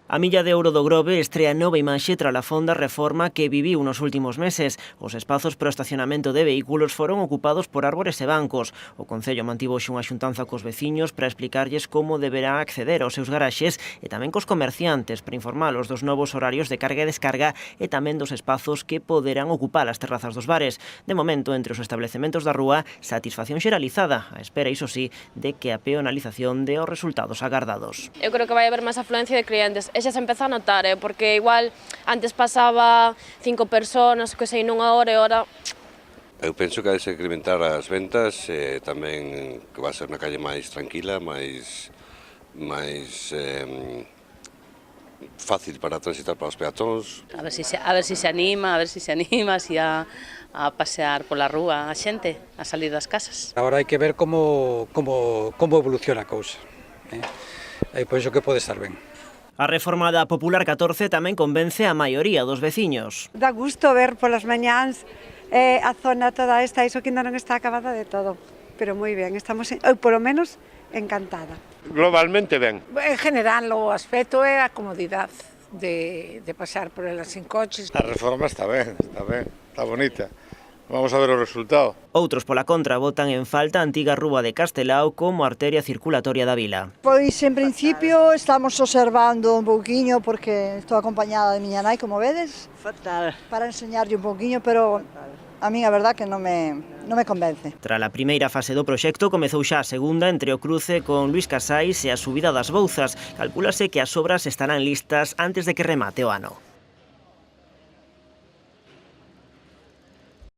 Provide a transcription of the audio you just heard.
A Milla de Ouro do Grove estrea nova imaxe tras a fonda reforma que viviu nos últimos meses. Os espazos para o estacionamento de vehículos foron ocupados por árbores e bancos. O Concello mantivo hoxe unha xuntanza cos veciños para explicarlles como deberán acceder aos seus garaxes e tamén cos comerciantes para informalos dos novos horarios de carga e descarga e tamén dos espazos que poderán ocupar as terrazas dos bares. De momento, entre os establecementos da rúa, satisfacción xeralizada, a espera, iso sí, de que a peonalización dé os resultados agardados. Eu creo que vai haber máis afluencia de clientes. E xa se empeza a notar, porque igual antes pasaba 5 persoas, que sei, nunha hora e hora. Eu penso que hai que incrementar as ventas, tamén que va a ser unha calle máis tranquila, máis fácil para transitar para os peatóns. A ver si se anima así a pasear pola rúa a xente, a salir das casas. Agora hai que ver como evoluciona a cousa. Eu penso que pode estar ben. A reforma da Popular 14 tamén convence a maioría dos veciños. Dá gusto ver polas mañáns a zona toda esta, iso que ainda non está acabada de todo, pero moi ben, estamos, eu polo menos, encantada. Globalmente ben. En general, o aspecto é a comodidade de pasar por elas sin coches. A reforma está ben, está bonita. Vamos a ver o resultado. Outros, pola contra, votan en falta a antiga rúa de Castelao como arteria circulatoria da vila. Pois, en principio, estamos observando un pouquiño porque estou acompañada de miña nai, como vedes. Fatal. Para enseñarlle un pouquiño, pero a min a verdad que non me convence. Tras a primeira fase do proxecto, comezou xa a segunda entre o cruce con Luís Casais e a subida das Bouzas. Calcúlase que as obras estarán listas antes de que remate o ano.